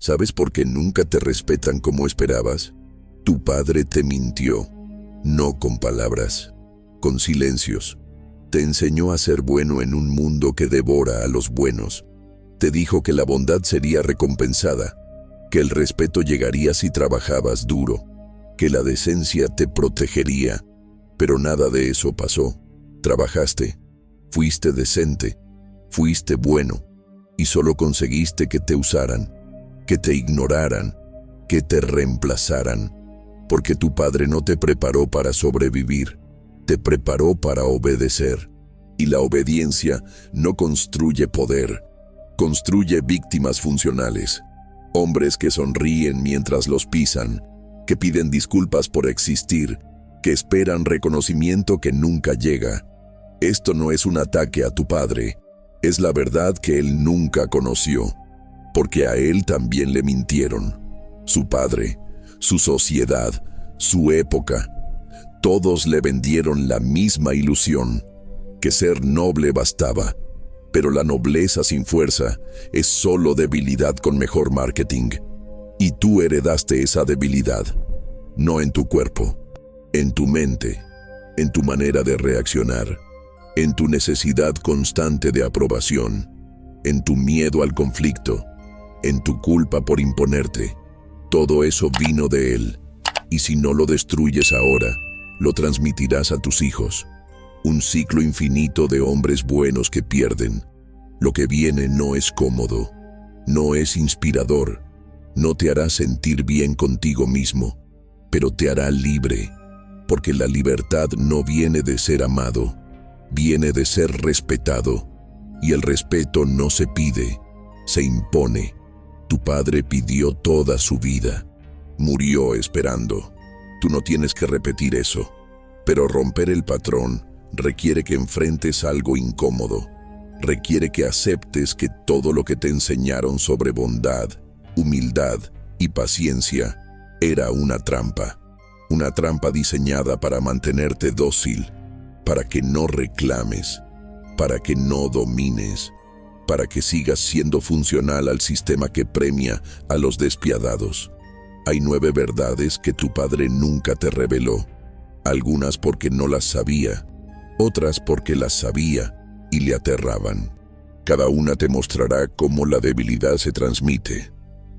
¿Sabes por qué nunca te respetan como esperabas? Tu padre te mintió, no con palabras, con silencios. Te enseñó a ser bueno en un mundo que devora a los buenos. Te dijo que la bondad sería recompensada, que el respeto llegaría si trabajabas duro, que la decencia te protegería. Pero nada de eso pasó. Trabajaste, fuiste decente, fuiste bueno, y solo conseguiste que te usaran, que te ignoraran, que te reemplazaran, porque tu padre no te preparó para sobrevivir, te preparó para obedecer. Y la obediencia no construye poder, construye víctimas funcionales, hombres que sonríen mientras los pisan, que piden disculpas por existir, que esperan reconocimiento que nunca llega. Esto no es un ataque a tu padre, es la verdad que él nunca conoció, porque a él también le mintieron. Su padre, su sociedad, su época, todos le vendieron la misma ilusión, que ser noble bastaba, pero la nobleza sin fuerza es solo debilidad con mejor marketing. Y tú heredaste esa debilidad, no en tu cuerpo, en tu mente, en tu manera de reaccionar, en tu necesidad constante de aprobación, en tu miedo al conflicto, en tu culpa por imponerte. Todo eso vino de él, y si no lo destruyes ahora, lo transmitirás a tus hijos. Un ciclo infinito de hombres buenos que pierden. Lo que viene no es cómodo, no es inspirador, no te hará sentir bien contigo mismo, pero te hará libre, porque la libertad no viene de ser amado, viene de ser respetado, y el respeto no se pide, se impone. Tu padre pidió toda su vida, murió esperando. Tú no tienes que repetir eso, pero romper el patrón requiere que enfrentes algo incómodo, requiere que aceptes que todo lo que te enseñaron sobre bondad, humildad y paciencia era una trampa diseñada para mantenerte dócil, para que no reclames, para que no domines, para que sigas siendo funcional al sistema que premia a los despiadados. Hay 9 verdades que tu padre nunca te reveló, algunas porque no las sabía, otras porque las sabía y le aterraban. Cada una te mostrará cómo la debilidad se transmite,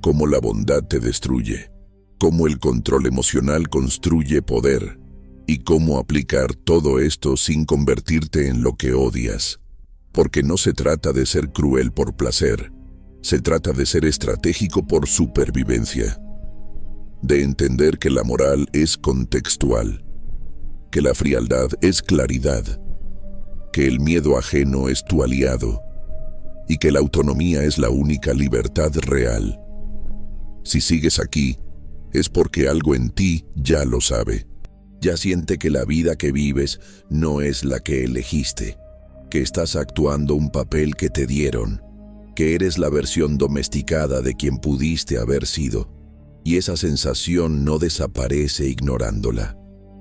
cómo la bondad te destruye, cómo el control emocional construye poder y cómo aplicar todo esto sin convertirte en lo que odias. Porque no se trata de ser cruel por placer, se trata de ser estratégico por supervivencia, de entender que la moral es contextual, que la frialdad es claridad, que el miedo ajeno es tu aliado y que la autonomía es la única libertad real. Si sigues aquí, es porque algo en ti ya lo sabe. Ya siente que la vida que vives no es la que elegiste, que estás actuando un papel que te dieron, que eres la versión domesticada de quien pudiste haber sido. Y esa sensación no desaparece ignorándola,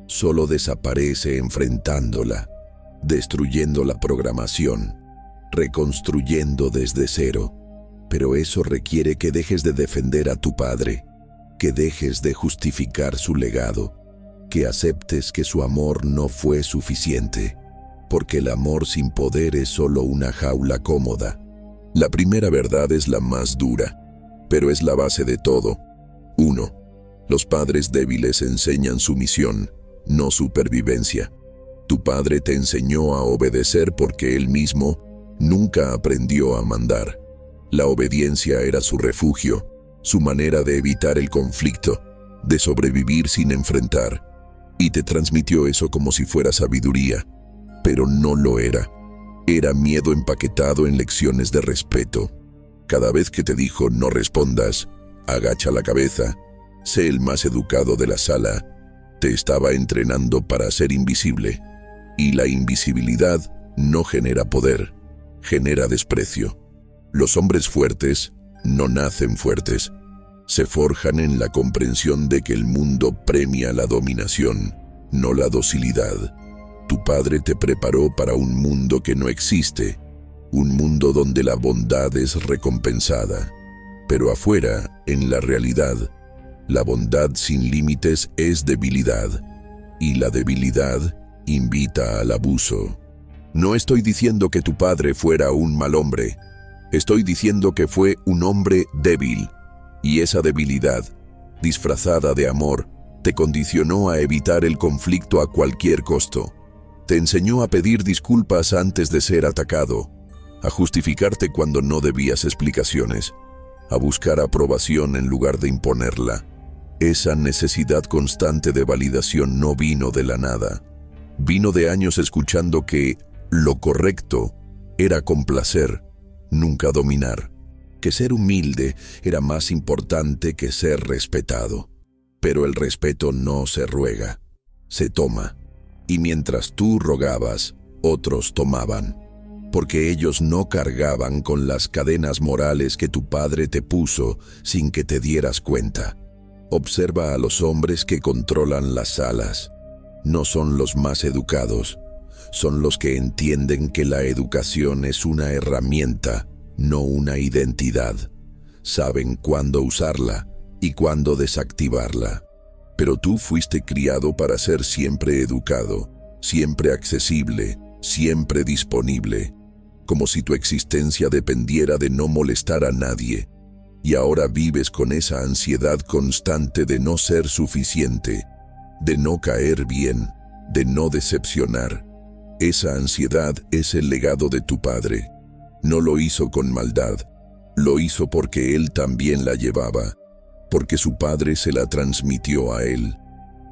solo desaparece enfrentándola, destruyendo la programación, reconstruyendo desde cero. Pero eso requiere que dejes de defender a tu padre, que dejes de justificar su legado, que aceptes que su amor no fue suficiente, porque el amor sin poder es solo una jaula cómoda. La primera verdad es la más dura, pero es la base de todo. 1. Los padres débiles enseñan sumisión, no supervivencia. Tu padre te enseñó a obedecer porque él mismo nunca aprendió a mandar. La obediencia era su refugio, su manera de evitar el conflicto, de sobrevivir sin enfrentar. Y te transmitió eso como si fuera sabiduría, pero no lo era. Era miedo empaquetado en lecciones de respeto. Cada vez que te dijo no respondas, agacha la cabeza, sé el más educado de la sala, te estaba entrenando para ser invisible. Y la invisibilidad no genera poder, genera desprecio. Los hombres fuertes no nacen fuertes, se forjan en la comprensión de que el mundo premia la dominación, no la docilidad. Tu padre te preparó para un mundo que no existe, un mundo donde la bondad es recompensada, Pero afuera, en la realidad, la bondad sin límites es debilidad, y la debilidad invita al abuso. No estoy diciendo que tu padre fuera un mal hombre. Estoy diciendo que fue un hombre débil, y esa debilidad, disfrazada de amor, te condicionó a evitar el conflicto a cualquier costo. Te enseñó a pedir disculpas antes de ser atacado, a justificarte cuando no debías explicaciones, a buscar aprobación en lugar de imponerla. Esa necesidad constante de validación no vino de la nada. Vino de años escuchando que lo correcto era complacer, nunca dominar, que ser humilde era más importante que ser respetado. Pero el respeto no se ruega, se toma. Y mientras tú rogabas, otros tomaban, porque ellos no cargaban con las cadenas morales que tu padre te puso sin que te dieras cuenta. Observa a los hombres que controlan las salas. No son los más educados, son los que entienden que la educación es una herramienta, no una identidad. Saben cuándo usarla y cuándo desactivarla. Pero tú fuiste criado para ser siempre educado, siempre accesible, siempre disponible, como si tu existencia dependiera de no molestar a nadie. Y ahora vives con esa ansiedad constante de no ser suficiente, de no caer bien, de no decepcionar. Esa ansiedad es el legado de tu padre. No lo hizo con maldad, lo hizo porque él también la llevaba, porque su padre se la transmitió a él.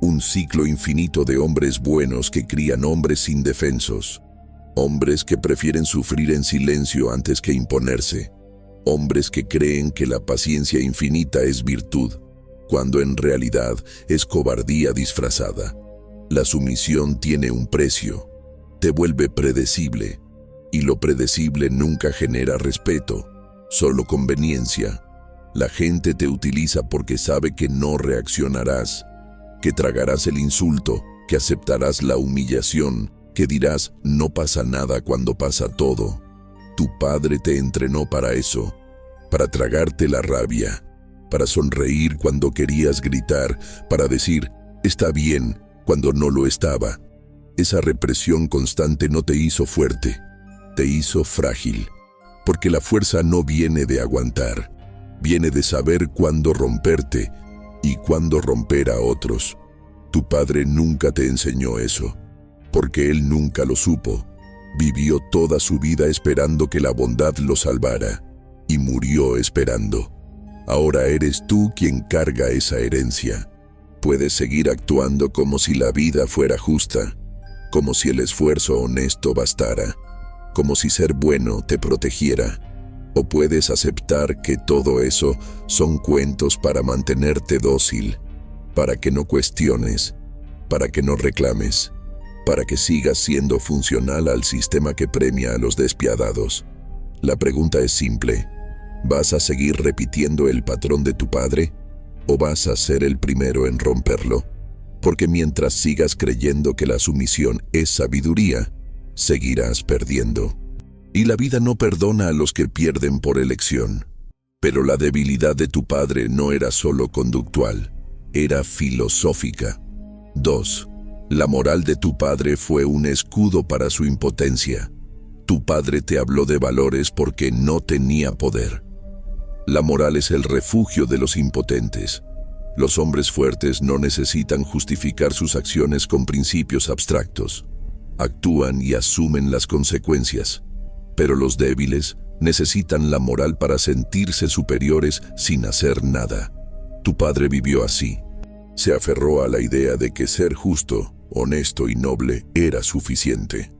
Un ciclo infinito de hombres buenos que crían hombres indefensos, hombres que prefieren sufrir en silencio antes que imponerse, hombres que creen que la paciencia infinita es virtud, cuando en realidad es cobardía disfrazada. La sumisión tiene un precio, te vuelve predecible, y lo predecible nunca genera respeto, solo conveniencia. La gente te utiliza porque sabe que no reaccionarás, que tragarás el insulto, que aceptarás la humillación, que dirás no pasa nada cuando pasa todo. Tu padre te entrenó para eso, para tragarte la rabia, para sonreír cuando querías gritar, para decir está bien cuando no lo estaba. Esa represión constante no te hizo fuerte, te hizo frágil, porque la fuerza no viene de aguantar. Viene de saber cuándo romperte y cuándo romper a otros. Tu padre nunca te enseñó eso, porque él nunca lo supo. Vivió toda su vida esperando que la bondad lo salvara, y murió esperando. Ahora eres tú quien carga esa herencia. Puedes seguir actuando como si la vida fuera justa, como si el esfuerzo honesto bastara, como si ser bueno te protegiera. O puedes aceptar que todo eso son cuentos para mantenerte dócil, para que no cuestiones, para que no reclames, para que sigas siendo funcional al sistema que premia a los despiadados. La pregunta es simple: ¿vas a seguir repitiendo el patrón de tu padre? ¿O vas a ser el primero en romperlo? Porque mientras sigas creyendo que la sumisión es sabiduría, seguirás perdiendo. Y la vida no perdona a los que pierden por elección. Pero la debilidad de tu padre no era solo conductual, era filosófica. 2. La moral de tu padre fue un escudo para su impotencia. Tu padre te habló de valores porque no tenía poder. La moral es el refugio de los impotentes. Los hombres fuertes no necesitan justificar sus acciones con principios abstractos. Actúan y asumen las consecuencias. Pero los débiles necesitan la moral para sentirse superiores sin hacer nada. Tu padre vivió así. Se aferró a la idea de que ser justo, honesto y noble era suficiente,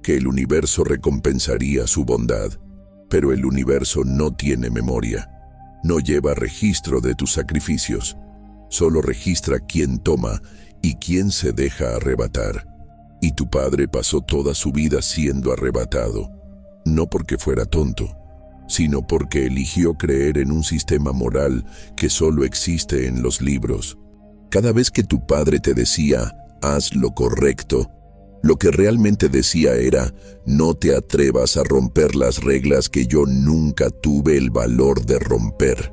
que el universo recompensaría su bondad. Pero el universo no tiene memoria, no lleva registro de tus sacrificios, solo registra quién toma y quién se deja arrebatar. Y tu padre pasó toda su vida siendo arrebatado. No porque fuera tonto, sino porque eligió creer en un sistema moral que solo existe en los libros. Cada vez que tu padre te decía, haz lo correcto, lo que realmente decía era, no te atrevas a romper las reglas que yo nunca tuve el valor de romper.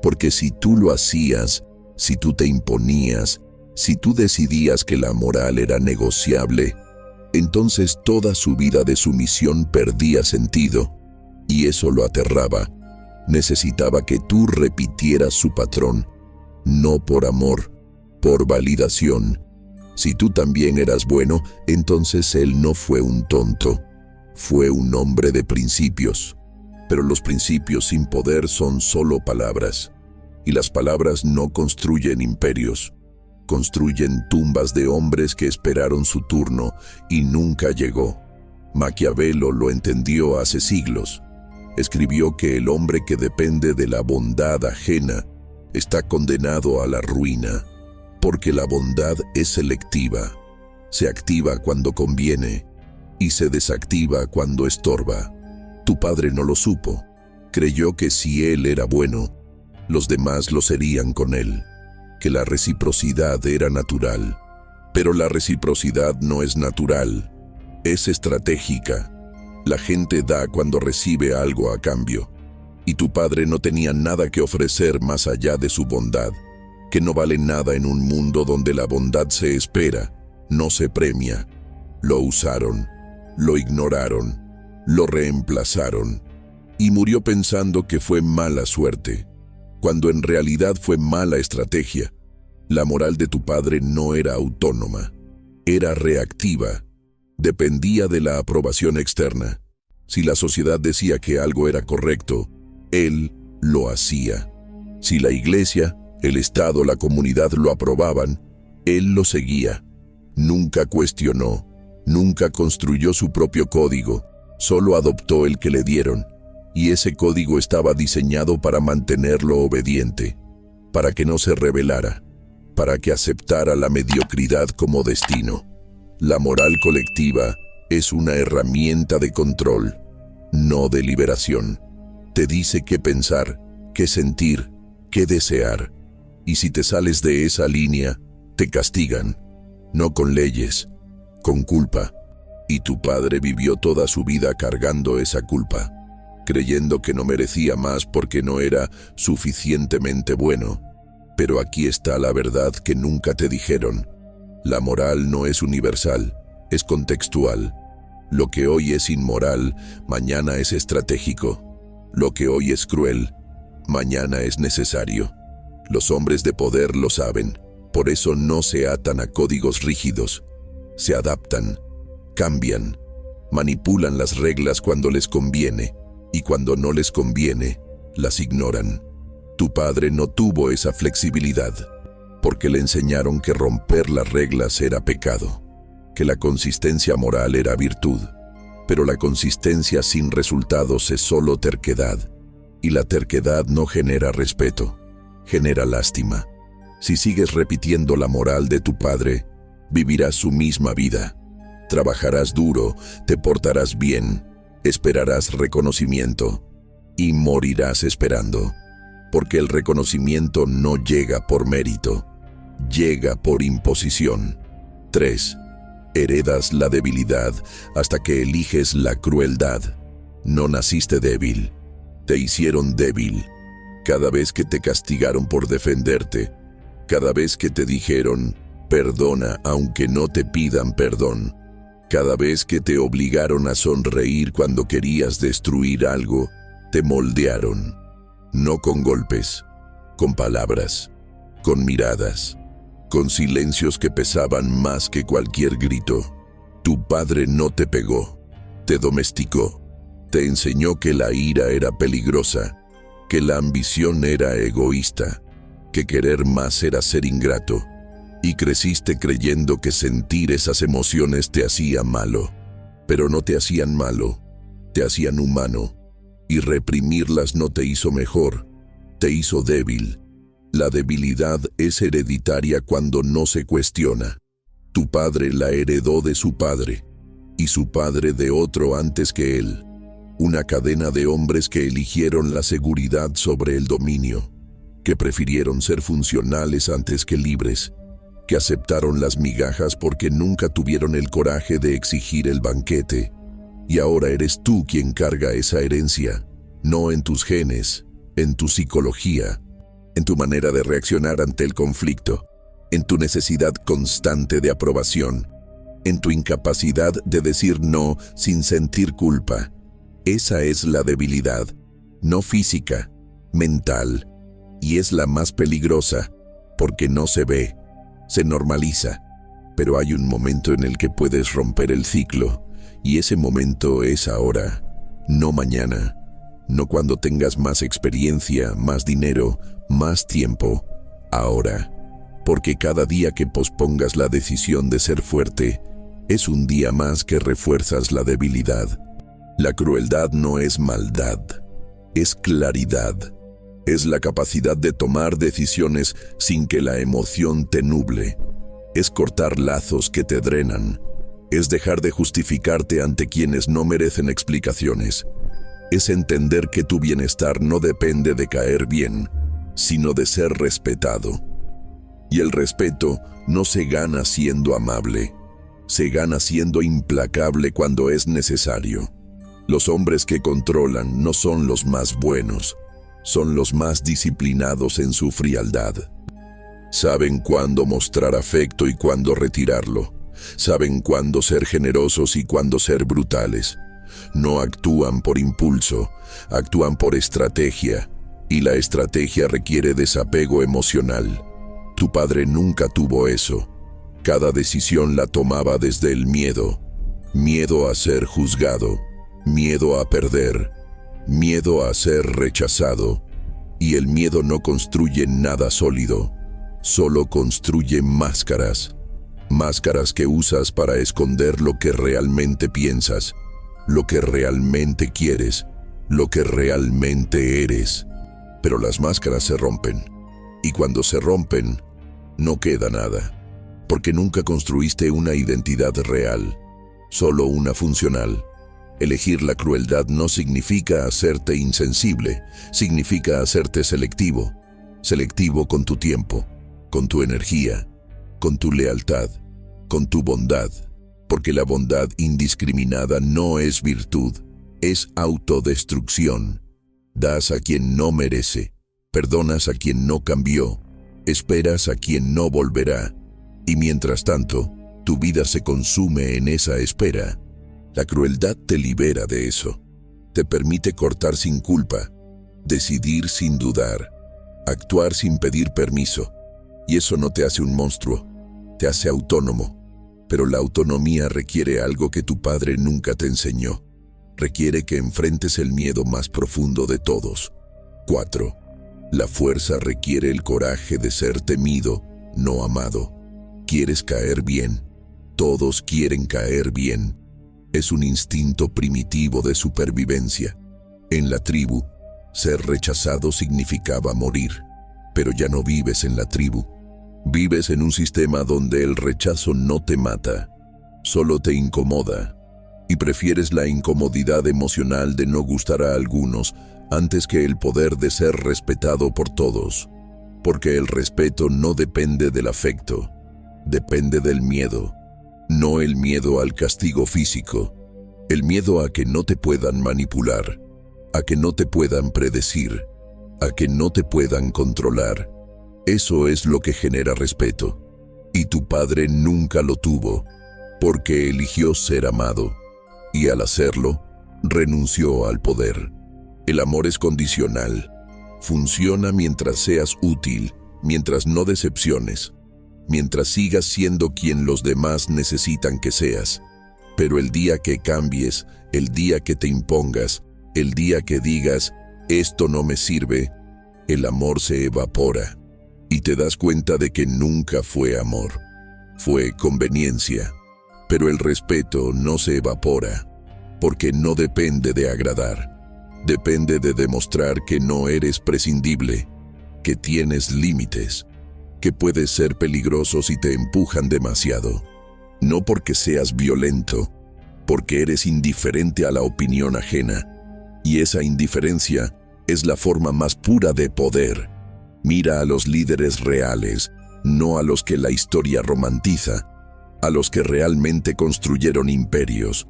Porque si tú lo hacías, si tú te imponías, si tú decidías que la moral era negociable, entonces toda su vida de sumisión perdía sentido, y eso lo aterraba. Necesitaba que tú repitieras su patrón, no por amor, por validación. Si tú también eras bueno, entonces él no fue un tonto, fue un hombre de principios. Pero los principios sin poder son solo palabras, y las palabras no construyen imperios. Construyen tumbas de hombres que esperaron su turno y nunca llegó. Maquiavelo lo entendió hace siglos. Escribió que el hombre que depende de la bondad ajena está condenado a la ruina, porque la bondad es selectiva. Se activa cuando conviene y se desactiva cuando estorba. Tu padre no lo supo. Creyó que si él era bueno, los demás lo serían con él, que la reciprocidad era natural. Pero la reciprocidad no es natural, es estratégica. La gente da cuando recibe algo a cambio. Y tu padre no tenía nada que ofrecer más allá de su bondad, que no vale nada en un mundo donde la bondad se espera, no se premia. Lo usaron, lo ignoraron, lo reemplazaron, y murió pensando que fue mala suerte, cuando en realidad fue mala estrategia. La moral de tu padre no era autónoma, era reactiva, dependía de la aprobación externa. Si la sociedad decía que algo era correcto, él lo hacía. Si la iglesia, el Estado, la comunidad lo aprobaban, él lo seguía. Nunca cuestionó, nunca construyó su propio código, solo adoptó el que le dieron, y ese código estaba diseñado para mantenerlo obediente, para que no se rebelara, para que aceptara la mediocridad como destino. La moral colectiva es una herramienta de control, no de liberación. Te dice qué pensar, qué sentir, qué desear, y si te sales de esa línea, te castigan, no con leyes, con culpa. Y tu padre vivió toda su vida cargando esa culpa, creyendo que no merecía más porque no era suficientemente bueno. Pero aquí está la verdad que nunca te dijeron. La moral no es universal, es contextual. Lo que hoy es inmoral, mañana es estratégico. Lo que hoy es cruel, mañana es necesario. Los hombres de poder lo saben, por eso no se atan a códigos rígidos. Se adaptan, cambian, manipulan las reglas cuando les conviene, y cuando no les conviene, las ignoran. Tu padre no tuvo esa flexibilidad, porque le enseñaron que romper las reglas era pecado, que la consistencia moral era virtud. Pero la consistencia sin resultados es solo terquedad, y la terquedad no genera respeto, genera lástima. Si sigues repitiendo la moral de tu padre, vivirás su misma vida. Trabajarás duro, te portarás bien, esperarás reconocimiento, y morirás esperando. Porque el reconocimiento no llega por mérito, llega por imposición. 3. Heredas la debilidad hasta que eliges la crueldad. No naciste débil, te hicieron débil. Cada vez que te castigaron por defenderte, cada vez que te dijeron, perdona aunque no te pidan perdón, cada vez que te obligaron a sonreír cuando querías destruir algo, te moldearon. No con golpes, con palabras, con miradas, con silencios que pesaban más que cualquier grito. Tu padre no te pegó, te domesticó, te enseñó que la ira era peligrosa, que la ambición era egoísta, que querer más era ser ingrato, y creciste creyendo que sentir esas emociones te hacía malo. Pero no te hacían malo, te hacían humano, y reprimirlas no te hizo mejor, te hizo débil. La debilidad es hereditaria cuando no se cuestiona. Tu padre la heredó de su padre, y su padre de otro antes que él. Una cadena de hombres que eligieron la seguridad sobre el dominio, que prefirieron ser funcionales antes que libres, que aceptaron las migajas porque nunca tuvieron el coraje de exigir el banquete. Y ahora eres tú quien carga esa herencia, no en tus genes, en tu psicología. en tu manera de reaccionar ante el conflicto, en tu necesidad constante de aprobación, en tu incapacidad de decir no sin sentir culpa. Esa es la debilidad, no física, mental, y es la más peligrosa, porque no se ve, se normaliza, pero hay un momento en el que puedes romper el ciclo, y ese momento es ahora, no mañana, no cuando tengas más experiencia, más dinero, más tiempo, ahora, porque cada día que pospongas la decisión de ser fuerte, es un día más que refuerzas la debilidad. La crueldad no es maldad, es claridad. Es la capacidad de tomar decisiones sin que la emoción te nuble. Es cortar lazos que te drenan. Es dejar de justificarte ante quienes no merecen explicaciones. Es entender que tu bienestar no depende de caer bien, sino de ser respetado. Y el respeto no se gana siendo amable, se gana siendo implacable cuando es necesario. Los hombres que controlan no son los más buenos, son los más disciplinados en su frialdad. Saben cuándo mostrar afecto y cuándo retirarlo. Saben cuándo ser generosos y cuándo ser brutales. No actúan por impulso, actúan por estrategia, y la estrategia requiere desapego emocional. Tu padre nunca tuvo eso. Cada decisión la tomaba desde el miedo. Miedo a ser juzgado, miedo a perder, miedo a ser rechazado. Y el miedo no construye nada sólido, solo construye máscaras. Máscaras que usas para esconder lo que realmente piensas, lo que realmente quieres, lo que realmente eres. Pero las máscaras se rompen, y cuando se rompen, no queda nada, porque nunca construiste una identidad real, solo una funcional. Elegir la crueldad no significa hacerte insensible, significa hacerte selectivo. Selectivo con tu tiempo, con tu energía, con tu lealtad, con tu bondad. Porque la bondad indiscriminada no es virtud, es autodestrucción. Das a quien no merece, perdonas a quien no cambió, esperas a quien no volverá. Y mientras tanto, tu vida se consume en esa espera. La crueldad te libera de eso. Te permite cortar sin culpa, decidir sin dudar, actuar sin pedir permiso. Y eso no te hace un monstruo, te hace autónomo. Pero la autonomía requiere algo que tu padre nunca te enseñó. Requiere que enfrentes el miedo más profundo de todos. 4. La fuerza requiere el coraje de ser temido, no amado. Quieres caer bien. Todos quieren caer bien. Es un instinto primitivo de supervivencia. En la tribu, ser rechazado significaba morir. Pero ya no vives en la tribu. Vives en un sistema donde el rechazo no te mata, solo te incomoda. Y prefieres la incomodidad emocional de no gustar a algunos antes que el poder de ser respetado por todos. Porque el respeto no depende del afecto, depende del miedo. No el miedo al castigo físico, el miedo a que no te puedan manipular, a que no te puedan predecir, a que no te puedan controlar. Eso es lo que genera respeto. Y tu padre nunca lo tuvo, porque eligió ser amado. Y al hacerlo, renunció al poder. El amor es condicional. Funciona mientras seas útil, mientras no decepciones, mientras sigas siendo quien los demás necesitan que seas. Pero el día que cambies, el día que te impongas, el día que digas, esto no me sirve, el amor se evapora. Y te das cuenta de que nunca fue amor, fue conveniencia. Pero el respeto no se evapora, porque no depende de agradar. Depende de demostrar que no eres prescindible, que tienes límites, que puedes ser peligroso si te empujan demasiado. No porque seas violento, porque eres indiferente a la opinión ajena. Y esa indiferencia es la forma más pura de poder. Mira a los líderes reales, no a los que la historia romantiza, a los que realmente construyeron imperios.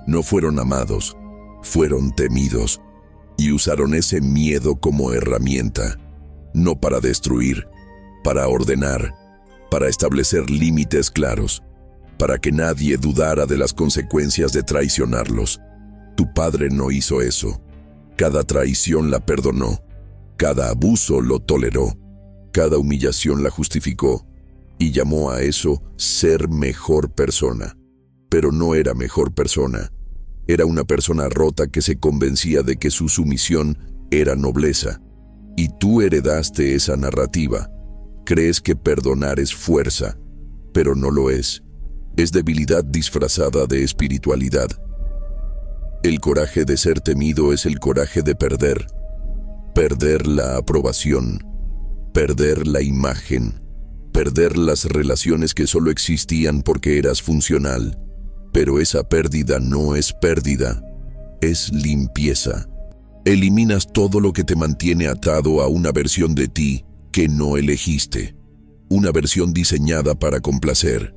No fueron amados, fueron temidos, y usaron ese miedo como herramienta. no para destruir, para ordenar, para establecer límites claros, para que nadie dudara de las consecuencias de traicionarlos. Tu padre no hizo eso. Cada traición la perdonó, cada abuso lo toleró, cada humillación la justificó, y llamó a eso ser mejor persona. Pero no era mejor persona. Era una persona rota que se convencía de que su sumisión era nobleza. Y tú heredaste esa narrativa. Crees que perdonar es fuerza, pero no lo es. Es debilidad disfrazada de espiritualidad. El coraje de ser temido es el coraje de perder. Perder la aprobación, perder la imagen, perder las relaciones que solo existían porque eras funcional. Pero esa pérdida no es pérdida, es limpieza. Eliminas todo lo que te mantiene atado a una versión de ti que no elegiste. Una versión diseñada para complacer,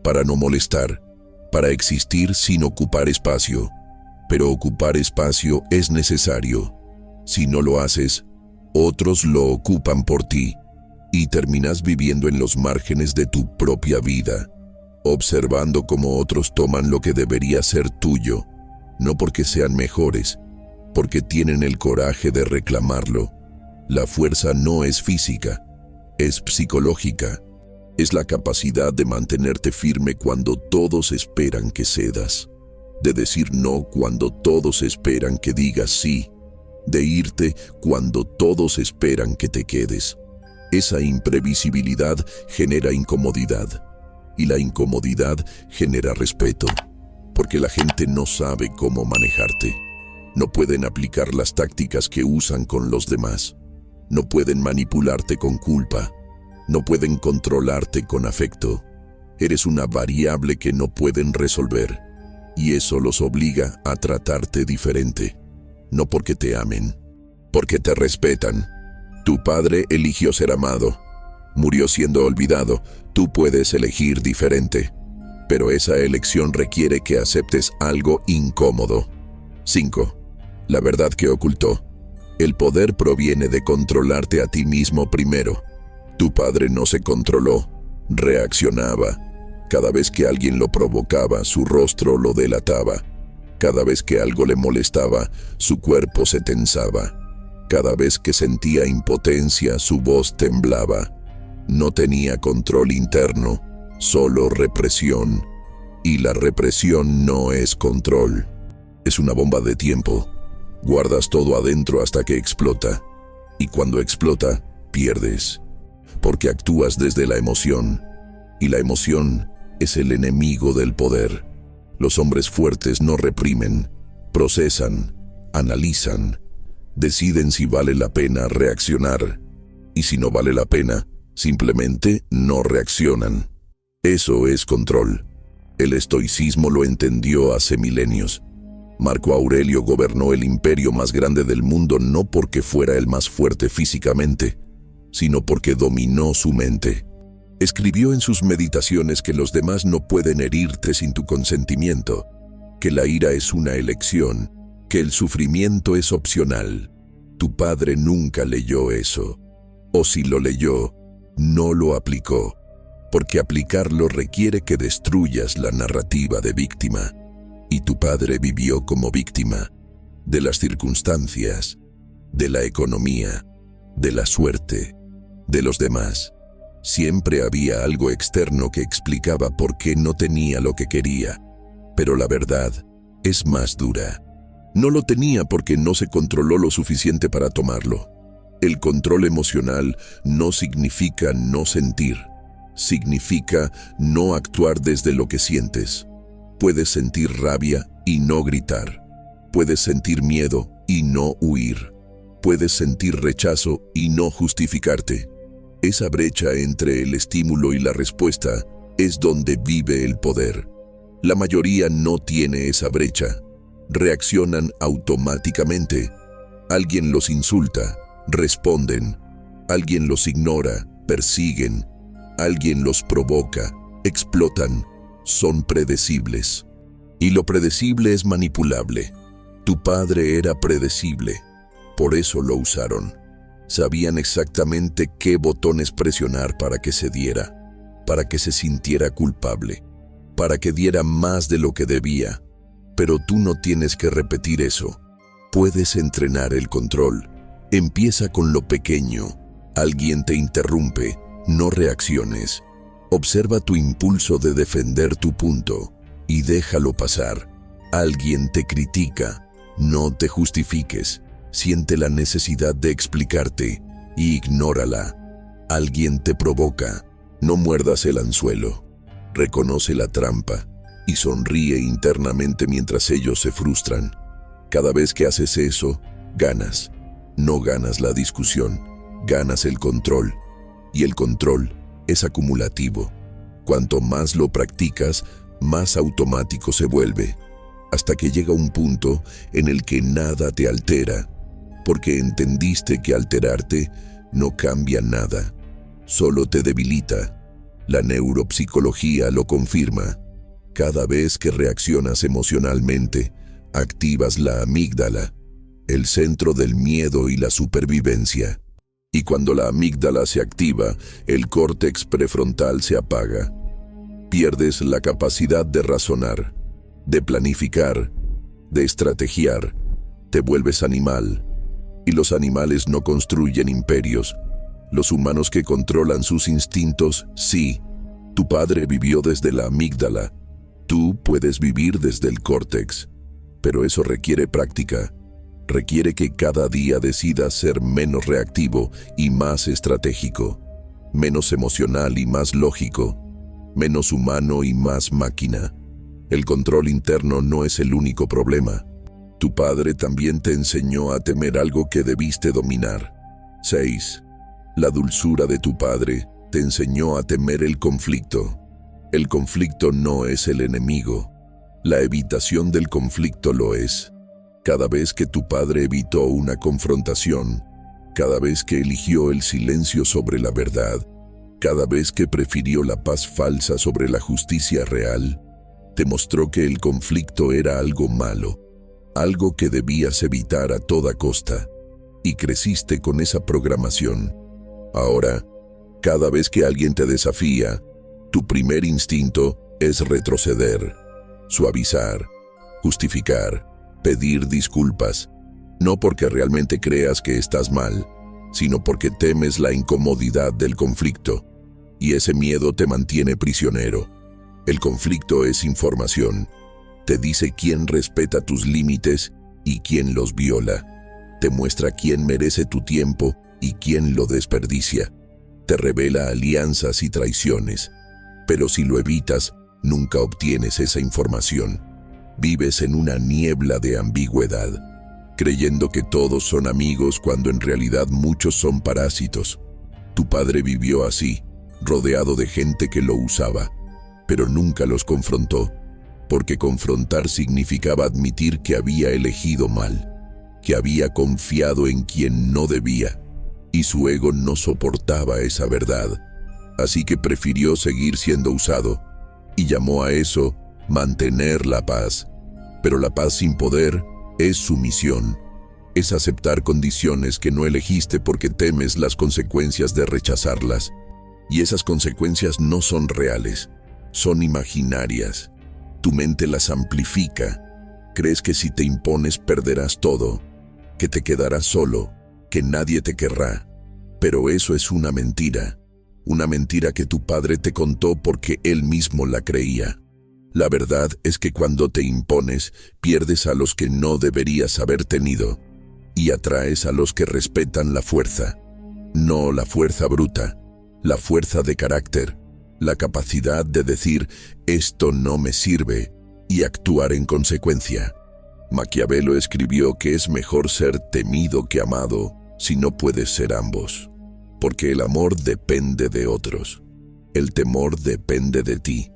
para no molestar, para existir sin ocupar espacio. Pero ocupar espacio es necesario. Si no lo haces, otros lo ocupan por ti y terminas viviendo en los márgenes de tu propia vida, observando cómo otros toman lo que debería ser tuyo, no porque sean mejores, porque tienen el coraje de reclamarlo. La fuerza no es física, es psicológica. Es la capacidad de mantenerte firme cuando todos esperan que cedas, de decir no cuando todos esperan que digas sí, de irte cuando todos esperan que te quedes. Esa imprevisibilidad genera incomodidad, y la incomodidad genera respeto, porque la gente no sabe cómo manejarte. No pueden aplicar las tácticas que usan con los demás. No pueden manipularte con culpa. No pueden controlarte con afecto. Eres una variable que no pueden resolver, y eso los obliga a tratarte diferente. No porque te amen, porque te respetan. Tu padre eligió ser amado. Murió siendo olvidado. Tú puedes elegir diferente, pero esa elección requiere que aceptes algo incómodo. 5. La verdad que ocultó. El poder proviene de controlarte a ti mismo primero. Tu padre no se controló, reaccionaba. Cada vez que alguien lo provocaba, su rostro lo delataba. Cada vez que algo le molestaba, su cuerpo se tensaba. Cada vez que sentía impotencia, su voz temblaba. No tenía control interno, solo represión. Y la represión no es control. Es una bomba de tiempo. Guardas todo adentro hasta que explota. Y cuando explota, pierdes. Porque actúas desde la emoción. Y la emoción es el enemigo del poder. Los hombres fuertes no reprimen, procesan, analizan, deciden si vale la pena reaccionar. Y si no vale la pena, simplemente no reaccionan. Eso es control. El estoicismo lo entendió hace milenios. Marco Aurelio gobernó el imperio más grande del mundo no porque fuera el más fuerte físicamente, sino porque dominó su mente. Escribió en sus meditaciones que los demás no pueden herirte sin tu consentimiento, que la ira es una elección, que el sufrimiento es opcional. Tu padre nunca leyó eso. O si lo leyó, no lo aplicó, porque aplicarlo requiere que destruyas la narrativa de víctima. Y tu padre vivió como víctima de las circunstancias, de la economía, de la suerte, de los demás. Siempre había algo externo que explicaba por qué no tenía lo que quería. Pero la verdad es más dura. No lo tenía porque no se controló lo suficiente para tomarlo. El control emocional no significa no sentir. Significa no actuar desde lo que sientes. Puedes sentir rabia y no gritar. Puedes sentir miedo y no huir. Puedes sentir rechazo y no justificarte. Esa brecha entre el estímulo y la respuesta es donde vive el poder. La mayoría no tiene esa brecha. Reaccionan automáticamente. Alguien los insulta, responden. Alguien los ignora, persiguen. Alguien los provoca, explotan. Son predecibles. Y lo predecible es manipulable. Tu padre era predecible. Por eso lo usaron. Sabían exactamente qué botones presionar para que se diera, para que se sintiera culpable, para que diera más de lo que debía. Pero tú no tienes que repetir eso. Puedes entrenar el control. Empieza con lo pequeño. Alguien te interrumpe, no reacciones. Observa tu impulso de defender tu punto y déjalo pasar. Alguien te critica, no te justifiques. Siente la necesidad de explicarte y ignórala. Alguien te provoca, no muerdas el anzuelo. Reconoce la trampa y sonríe internamente mientras ellos se frustran. Cada vez que haces eso, ganas. No ganas la discusión, ganas el control. Y el control es acumulativo. Cuanto más lo practicas, más automático se vuelve, hasta que llega un punto en el que nada te altera, porque entendiste que alterarte no cambia nada, solo te debilita. La neuropsicología lo confirma. Cada vez que reaccionas emocionalmente, activas la amígdala, el centro del miedo y la supervivencia. Y cuando la amígdala se activa, el córtex prefrontal se apaga. Pierdes la capacidad de razonar, de planificar, de estrategiar. Te vuelves animal. Y los animales no construyen imperios. Los humanos que controlan sus instintos, sí. Tu padre vivió desde la amígdala. Tú puedes vivir desde el córtex. Pero eso requiere práctica. Requiere que cada día decidas ser menos reactivo y más estratégico, menos emocional y más lógico, menos humano y más máquina. El control interno no es el único problema. Tu padre también te enseñó a temer algo que debiste dominar. 6. La dulzura de tu padre te enseñó a temer el conflicto. El conflicto no es el enemigo. La evitación del conflicto lo es. Cada vez que tu padre evitó una confrontación, cada vez que eligió el silencio sobre la verdad, cada vez que prefirió la paz falsa sobre la justicia real, te mostró que el conflicto era algo malo, algo que debías evitar a toda costa, y creciste con esa programación. Ahora, cada vez que alguien te desafía, tu primer instinto es retroceder, suavizar, justificar, pedir disculpas, no porque realmente creas que estás mal, sino porque temes la incomodidad del conflicto, y ese miedo te mantiene prisionero. El conflicto es información. Te dice quién respeta tus límites y quién los viola. Te muestra quién merece tu tiempo y quién lo desperdicia. Te revela alianzas y traiciones. Pero si lo evitas, nunca obtienes esa información. Vives en una niebla de ambigüedad, creyendo que todos son amigos cuando en realidad muchos son parásitos. Tu padre vivió así, rodeado de gente que lo usaba, pero nunca los confrontó, porque confrontar significaba admitir que había elegido mal, que había confiado en quien no debía, y su ego no soportaba esa verdad. Así que prefirió seguir siendo usado, y llamó a eso mantener la paz. Pero la paz sin poder es sumisión. Es aceptar condiciones que no elegiste porque temes las consecuencias de rechazarlas. Y esas consecuencias no son reales, son imaginarias. Tu mente las amplifica. Crees que si te impones perderás todo, que te quedarás solo, que nadie te querrá. Pero eso es una mentira que tu padre te contó porque él mismo la creía. La verdad es que cuando te impones, pierdes a los que no deberías haber tenido y atraes a los que respetan la fuerza. No la fuerza bruta, la fuerza de carácter, la capacidad de decir «esto no me sirve» y actuar en consecuencia. Maquiavelo escribió que es mejor ser temido que amado si no puedes ser ambos, porque el amor depende de otros. El temor depende de ti.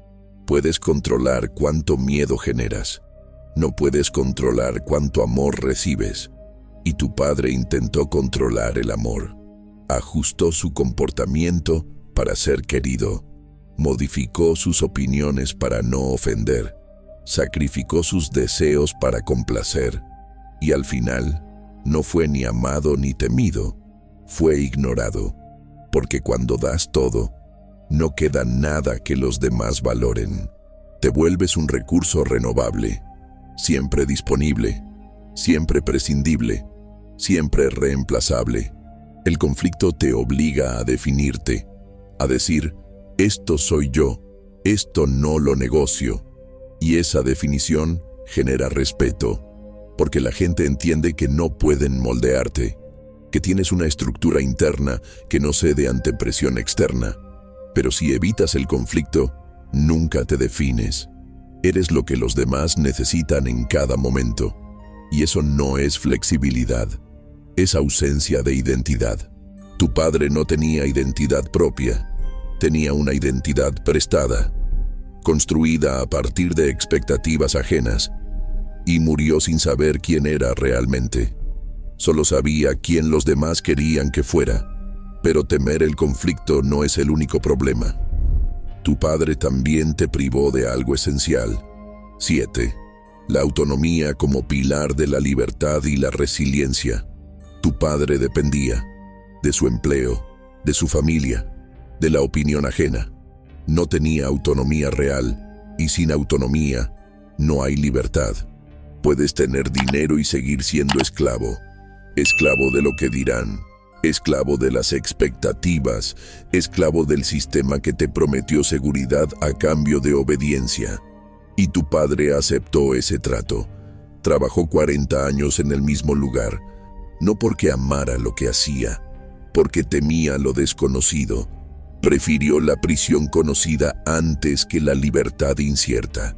Puedes controlar cuánto miedo generas. No puedes controlar cuánto amor recibes. Y tu padre intentó controlar el amor. Ajustó su comportamiento para ser querido. Modificó sus opiniones para no ofender. Sacrificó sus deseos para complacer. Y al final, no fue ni amado ni temido. fue ignorado, porque cuando das todo, no queda nada que los demás valoren. Te vuelves un recurso renovable, siempre disponible, siempre prescindible, siempre reemplazable. El conflicto te obliga a definirte, a decir, esto soy yo, esto no lo negocio. Y esa definición genera respeto, porque la gente entiende que no pueden moldearte, que tienes una estructura interna que no cede ante presión externa. Pero si evitas el conflicto, nunca te defines. Eres lo que los demás necesitan en cada momento. Y eso no es flexibilidad, es ausencia de identidad. Tu padre no tenía identidad propia, tenía una identidad prestada, construida a partir de expectativas ajenas, y murió sin saber quién era realmente. Solo sabía quién los demás querían que fuera, pero temer el conflicto no es el único problema. Tu padre también te privó de algo esencial. 7. La autonomía como pilar de la libertad y la resiliencia. Tu padre dependía de su empleo, de su familia, de la opinión ajena. No tenía autonomía real, y sin autonomía no hay libertad. Puedes tener dinero y seguir siendo esclavo. Esclavo de lo que dirán, esclavo de las expectativas, esclavo del sistema que te prometió seguridad a cambio de obediencia. Y tu padre aceptó ese trato. Trabajó 40 años en el mismo lugar, no porque amara lo que hacía, porque temía lo desconocido. Prefirió la prisión conocida antes que la libertad incierta.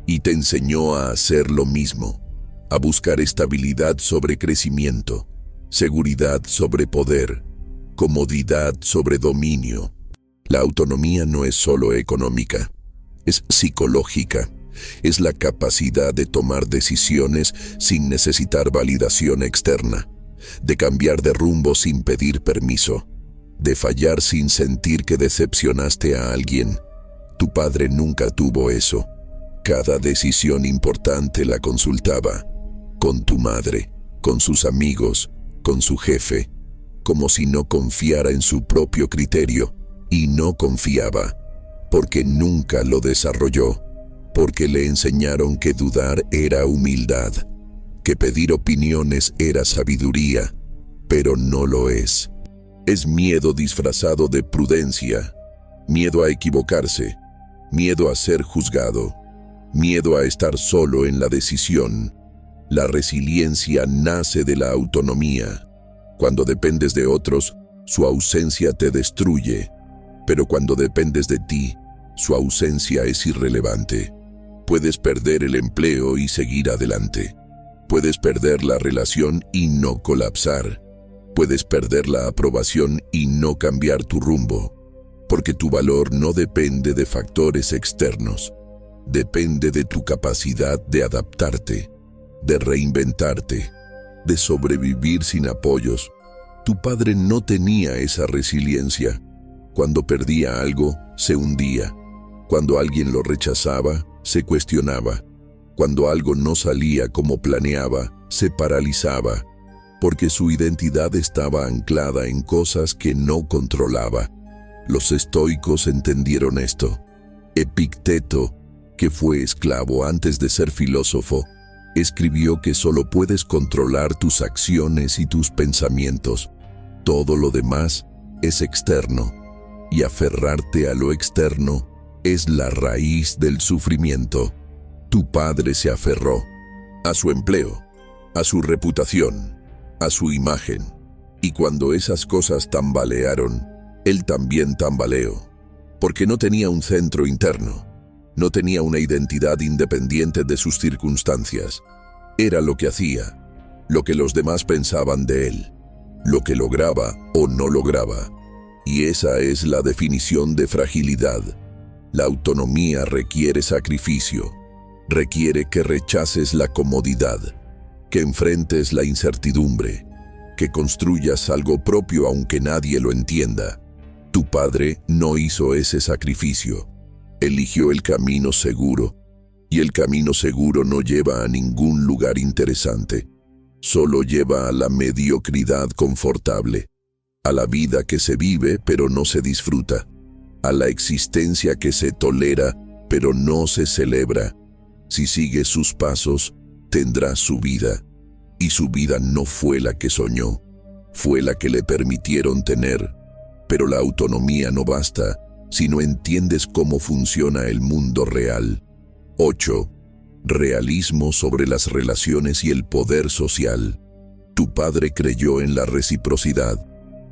Y te enseñó a hacer lo mismo, a buscar estabilidad sobre crecimiento, seguridad sobre poder, comodidad sobre dominio. La autonomía no es solo económica, es psicológica. Es la capacidad de tomar decisiones sin necesitar validación externa, de cambiar de rumbo sin pedir permiso, de fallar sin sentir que decepcionaste a alguien. Tu padre nunca tuvo eso. Cada decisión importante la consultaba con tu madre, con sus amigos, con su jefe, como si no confiara en su propio criterio, y no confiaba, porque nunca lo desarrolló, porque le enseñaron que dudar era humildad, que pedir opiniones era sabiduría, pero no lo es. Es miedo disfrazado de prudencia, miedo a equivocarse, miedo a ser juzgado, miedo a estar solo en la decisión. La resiliencia nace de la autonomía. Cuando dependes de otros, su ausencia te destruye, pero cuando dependes de ti, su ausencia es irrelevante. Puedes perder el empleo y seguir adelante. Puedes perder la relación y no colapsar. Puedes perder la aprobación y no cambiar tu rumbo, porque tu valor no depende de factores externos. Depende de tu capacidad de adaptarte, de reinventarte, de sobrevivir sin apoyos. Tu padre no tenía esa resiliencia. Cuando perdía algo, se hundía. Cuando alguien lo rechazaba, se cuestionaba. Cuando algo no salía como planeaba, se paralizaba, porque su identidad estaba anclada en cosas que no controlaba. Los estoicos entendieron esto. Epicteto, que fue esclavo antes de ser filósofo, escribió que solo puedes controlar tus acciones y tus pensamientos. Todo lo demás es externo, y aferrarte a lo externo es la raíz del sufrimiento. Tu padre se aferró a su empleo, a su reputación, a su imagen, y cuando esas cosas tambalearon, él también tambaleó, porque no tenía un centro interno, no tenía una identidad independiente de sus circunstancias. Era lo que hacía, lo que los demás pensaban de él, lo que lograba o no lograba. Y esa es la definición de fragilidad. La autonomía requiere sacrificio, requiere que rechaces la comodidad, que enfrentes la incertidumbre, que construyas algo propio aunque nadie lo entienda. Tu padre no hizo ese sacrificio, eligió el camino seguro, y el camino seguro no lleva a ningún lugar interesante, solo lleva a la mediocridad confortable. a la vida que se vive pero no se disfruta, a la existencia que se tolera pero no se celebra. Si sigues sus pasos, tendrás su vida, y su vida no fue la que soñó, fue la que le permitieron tener. Pero la autonomía no basta si no entiendes cómo funciona el mundo real. 8. Realismo sobre las relaciones y el poder social. Tu padre creyó en la reciprocidad,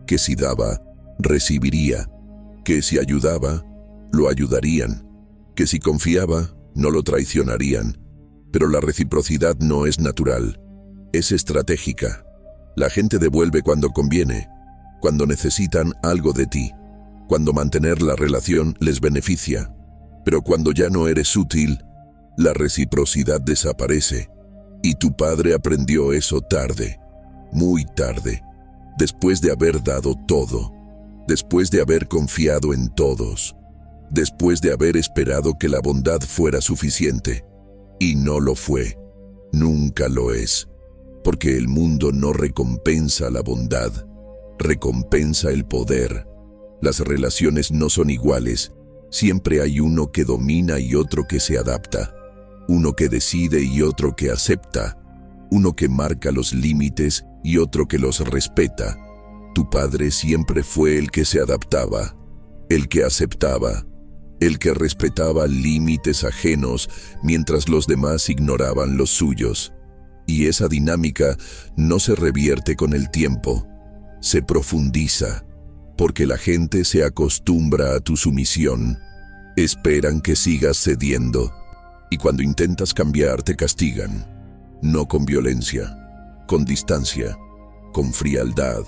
que si daba, recibiría, que si ayudaba, lo ayudarían, que si confiaba, no lo traicionarían. Pero la reciprocidad no es natural, es estratégica. La gente devuelve cuando conviene, cuando necesitan algo de ti, cuando mantener la relación les beneficia. Pero cuando ya no eres útil, la reciprocidad desaparece. Y tu padre aprendió eso tarde, muy tarde, después de haber dado todo, después de haber confiado en todos, después de haber esperado que la bondad fuera suficiente. Y no lo fue, nunca lo es, porque el mundo no recompensa la bondad, recompensa el poder. Las relaciones no son iguales, siempre hay uno que domina y otro que se adapta, uno que decide y otro que acepta, uno que marca los límites y otro que los respeta. Tu padre siempre fue el que se adaptaba, el que aceptaba, el que respetaba límites ajenos mientras los demás ignoraban los suyos. Y esa dinámica no se revierte con el tiempo, se profundiza, porque la gente se acostumbra a tu sumisión. Esperan que sigas cediendo, y cuando intentas cambiar te castigan, no con violencia, con distancia, con frialdad,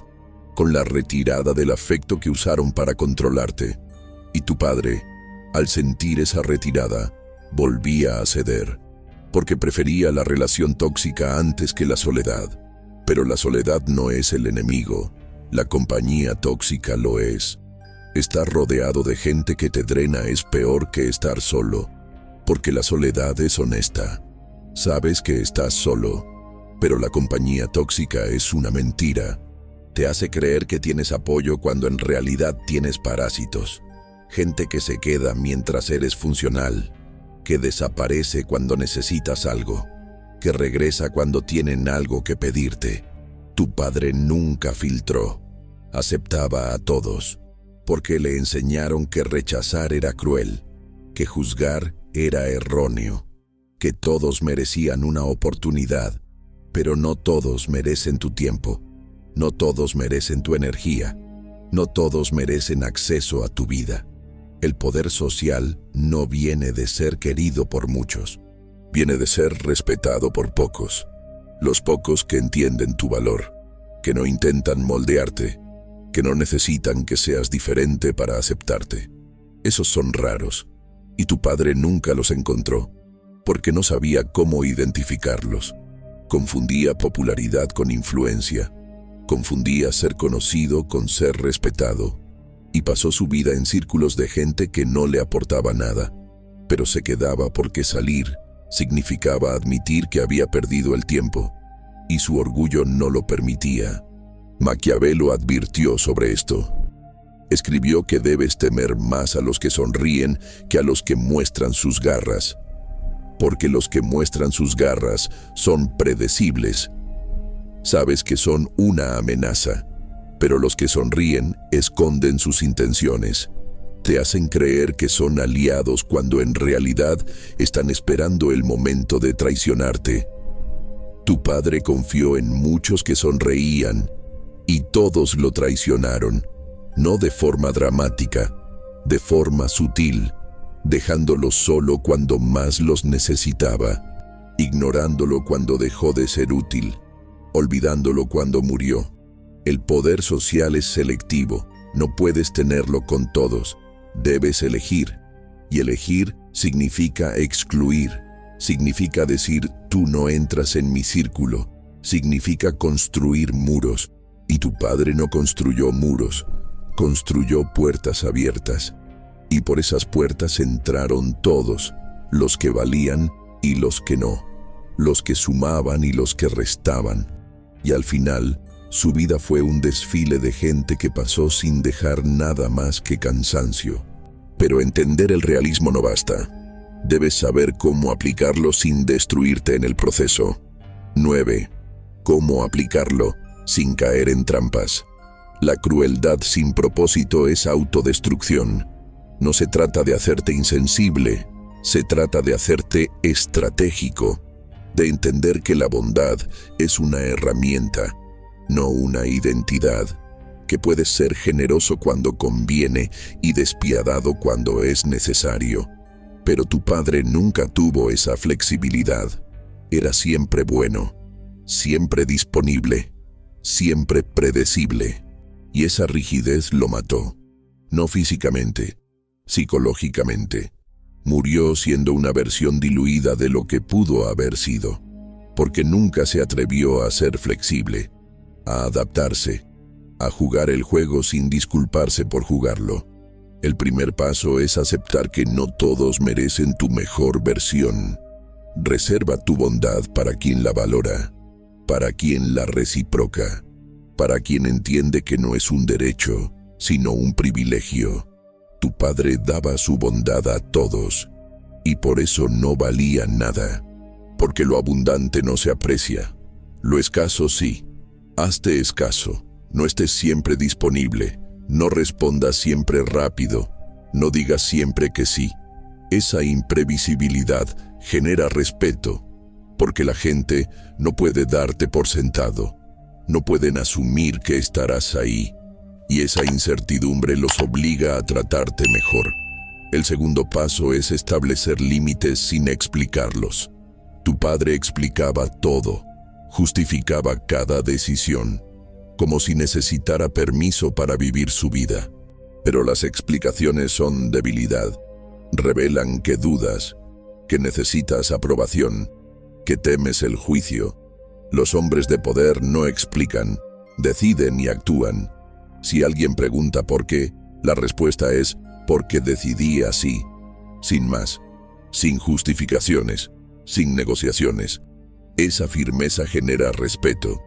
con la retirada del afecto que usaron para controlarte. Y tu padre, al sentir esa retirada, volvía a ceder, porque prefería la relación tóxica antes que la soledad. Pero la soledad no es el enemigo, la compañía tóxica lo es. Estar rodeado de gente que te drena es peor que estar solo, porque la soledad es honesta. Sabes que estás solo, pero la compañía tóxica es una mentira. Te hace creer que tienes apoyo cuando en realidad tienes parásitos. Gente que se queda mientras eres funcional, que desaparece cuando necesitas algo, que regresa cuando tienen algo que pedirte. Tu padre nunca filtró, aceptaba a todos, porque le enseñaron que rechazar era cruel, que juzgar era erróneo, que todos merecían una oportunidad, pero no todos merecen tu tiempo, no todos merecen tu energía, no todos merecen acceso a tu vida. El poder social no viene de ser querido por muchos, viene de ser respetado por pocos. Los pocos que entienden tu valor, que no intentan moldearte, que no necesitan que seas diferente para aceptarte. Esos son raros, y tu padre nunca los encontró, porque no sabía cómo identificarlos. Confundía popularidad con influencia, confundía ser conocido con ser respetado, y pasó su vida en círculos de gente que no le aportaba nada, pero se quedaba porque salir significaba admitir que había perdido el tiempo, y su orgullo no lo permitía. Maquiavelo advirtió sobre esto. Escribió que debes temer más a los que sonríen que a los que muestran sus garras, porque los que muestran sus garras son predecibles. Sabes que son una amenaza, pero los que sonríen esconden sus intenciones. Te hacen creer que son aliados cuando en realidad están esperando el momento de traicionarte. Tu padre confió en muchos que sonreían y todos lo traicionaron, no de forma dramática, de forma sutil, dejándolo solo cuando más los necesitaba, ignorándolo cuando dejó de ser útil, olvidándolo cuando murió. El poder social es selectivo, no puedes tenerlo con todos, debes elegir, y elegir significa excluir, significa decir tú no entras en mi círculo, significa construir muros, y tu padre no construyó muros, construyó puertas abiertas, y por esas puertas entraron todos, los que valían y los que no, los que sumaban y los que restaban, y al final Su vida fue un desfile de gente que pasó sin dejar nada más que cansancio. Pero entender el realismo no basta. Debes saber cómo aplicarlo sin destruirte en el proceso. 9. Cómo aplicarlo sin caer en trampas. La crueldad sin propósito es autodestrucción. No se trata de hacerte insensible, se trata de hacerte estratégico, de entender que la bondad es una herramienta, no una identidad, que puedes ser generoso cuando conviene y despiadado cuando es necesario. Pero tu padre nunca tuvo esa flexibilidad. Era siempre bueno, siempre disponible, siempre predecible. Y esa rigidez lo mató, no físicamente, psicológicamente. Murió siendo una versión diluida de lo que pudo haber sido, porque nunca se atrevió a ser flexible, a adaptarse, a jugar el juego sin disculparse por jugarlo. El primer paso es aceptar que no todos merecen tu mejor versión. Reserva tu bondad para quien la valora, para quien la reciproca, para quien entiende que no es un derecho, sino un privilegio. Tu padre daba su bondad a todos, y por eso no valía nada, porque lo abundante no se aprecia, lo escaso sí. Hazte escaso, no estés siempre disponible, no respondas siempre rápido, no digas siempre que sí. Esa imprevisibilidad genera respeto, porque la gente no puede darte por sentado, no pueden asumir que estarás ahí, y esa incertidumbre los obliga a tratarte mejor. El segundo paso es establecer límites sin explicarlos. Tu padre explicaba todo, justificaba cada decisión, como si necesitara permiso para vivir su vida. Pero las explicaciones son debilidad. Revelan que dudas, que necesitas aprobación, que temes el juicio. Los hombres de poder no explican, deciden y actúan. Si alguien pregunta por qué, la respuesta es porque decidí así, sin más, sin justificaciones, sin negociaciones. Esa firmeza genera respeto,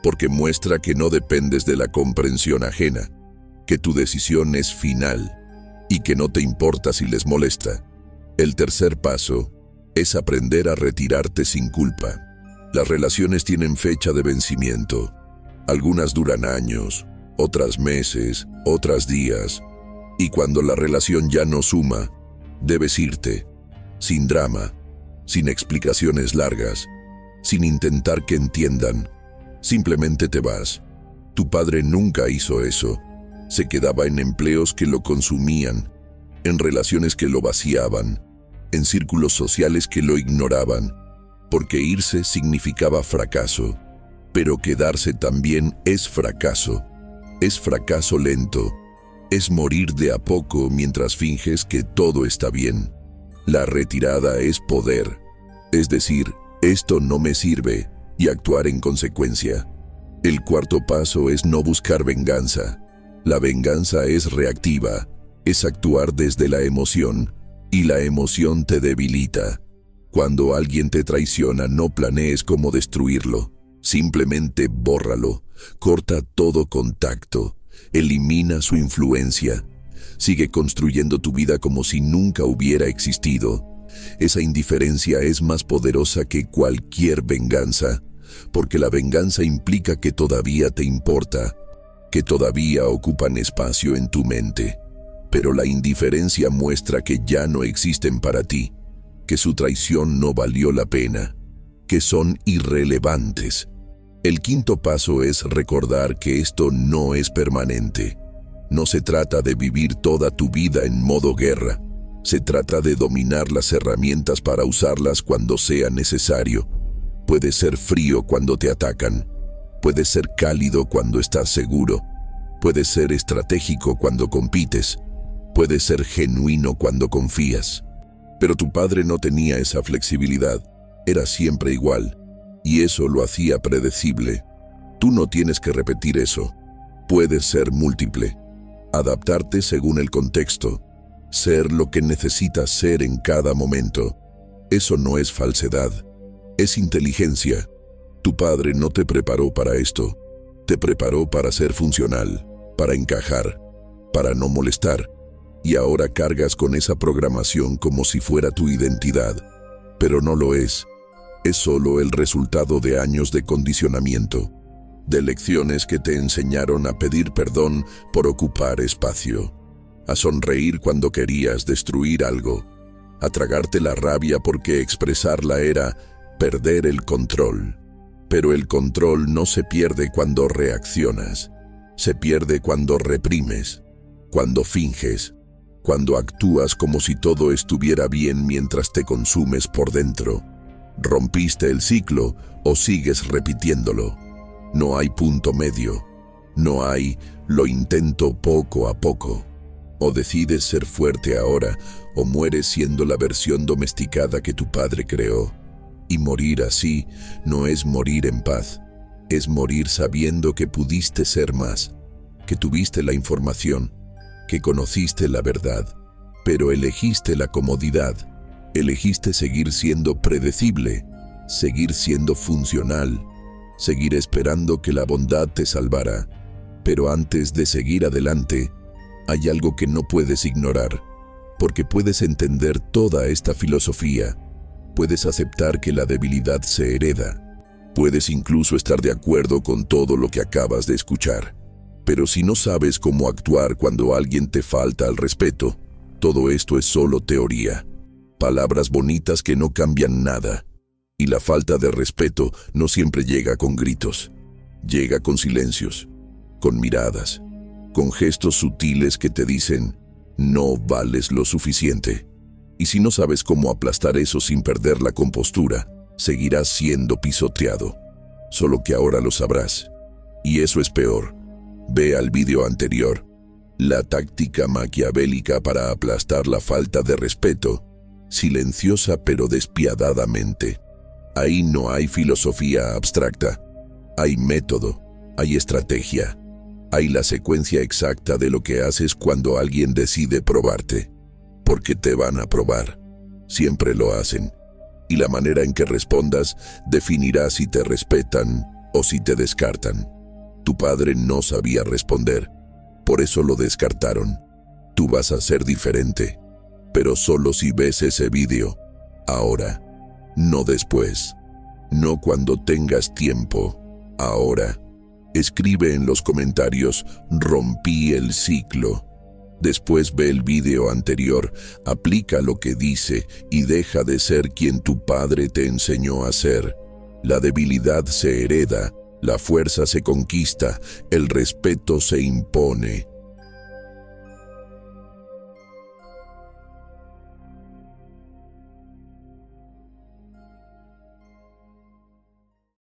porque muestra que no dependes de la comprensión ajena, que tu decisión es final y que no te importa si les molesta. El tercer paso es aprender a retirarte sin culpa. Las relaciones tienen fecha de vencimiento. Algunas duran años, otras meses, otras días. Y cuando la relación ya no suma, debes irte, sin drama, sin explicaciones largas, sin intentar que entiendan. Simplemente te vas. Tu padre nunca hizo eso. Se quedaba en empleos que lo consumían, en relaciones que lo vaciaban, en círculos sociales que lo ignoraban, porque irse significaba fracaso. Pero quedarse también es fracaso. Es fracaso lento. Es morir de a poco mientras finges que todo está bien. La retirada es poder. Es decir, esto no me sirve, y actuar en consecuencia. El cuarto paso es no buscar venganza. La venganza es reactiva, es actuar desde la emoción, y la emoción te debilita. Cuando alguien te traiciona, no planees cómo destruirlo. Simplemente bórralo, corta todo contacto, elimina su influencia. Sigue construyendo tu vida como si nunca hubiera existido. Esa indiferencia es más poderosa que cualquier venganza, porque la venganza implica que todavía te importa, que todavía ocupan espacio en tu mente. Pero la indiferencia muestra que ya no existen para ti, que su traición no valió la pena, que son irrelevantes. El quinto paso es recordar que esto no es permanente. No se trata de vivir toda tu vida en modo guerra. Se trata de dominar las herramientas para usarlas cuando sea necesario. Puedes ser frío cuando te atacan. Puedes ser cálido cuando estás seguro. Puedes ser estratégico cuando compites. Puedes ser genuino cuando confías. Pero tu padre no tenía esa flexibilidad. Era siempre igual. Y eso lo hacía predecible. Tú no tienes que repetir eso. Puedes ser múltiple. Adaptarte según el contexto. Ser lo que necesitas ser en cada momento. Eso no es falsedad. Es inteligencia. Tu padre no te preparó para esto. Te preparó para ser funcional, para encajar, para no molestar, y ahora cargas con esa programación como si fuera tu identidad. Pero no lo es. Es solo el resultado de años de condicionamiento, de lecciones que te enseñaron a pedir perdón por ocupar espacio, a sonreír cuando querías destruir algo, a tragarte la rabia porque expresarla era perder el control. Pero el control no se pierde cuando reaccionas, se pierde cuando reprimes, cuando finges, cuando actúas como si todo estuviera bien mientras te consumes por dentro. ¿Rompiste el ciclo o sigues repitiéndolo? No hay punto medio. No hay lo intento poco a poco. O decides ser fuerte ahora o mueres siendo la versión domesticada que tu padre creó. Y morir así no es morir en paz, es morir sabiendo que pudiste ser más, que tuviste la información, que conociste la verdad, pero elegiste la comodidad, elegiste seguir siendo predecible, seguir siendo funcional, seguir esperando que la bondad te salvara. Pero antes de seguir adelante, hay algo que no puedes ignorar, porque puedes entender toda esta filosofía, puedes aceptar que la debilidad se hereda, puedes incluso estar de acuerdo con todo lo que acabas de escuchar. Pero si no sabes cómo actuar cuando alguien te falta al respeto, todo esto es solo teoría, palabras bonitas que no cambian nada. Y la falta de respeto no siempre llega con gritos, llega con silencios, con miradas, con gestos sutiles que te dicen, no vales lo suficiente. Y si no sabes cómo aplastar eso sin perder la compostura, seguirás siendo pisoteado. Solo que ahora lo sabrás. Y eso es peor. Ve al vídeo anterior. La táctica maquiavélica para aplastar la falta de respeto, silenciosa pero despiadadamente. Ahí no hay filosofía abstracta. Hay método, hay estrategia. Hay la secuencia exacta de lo que haces cuando alguien decide probarte. Porque te van a probar. Siempre lo hacen. Y la manera en que respondas definirá si te respetan o si te descartan. Tu padre no sabía responder, por eso lo descartaron. Tú vas a ser diferente, pero solo si ves ese vídeo. Ahora, no después. No cuando tengas tiempo. Ahora. Escribe en los comentarios, rompí el ciclo. Después ve el vídeo anterior, aplica lo que dice y deja de ser quien tu padre te enseñó a ser. La debilidad se hereda, la fuerza se conquista, el respeto se impone.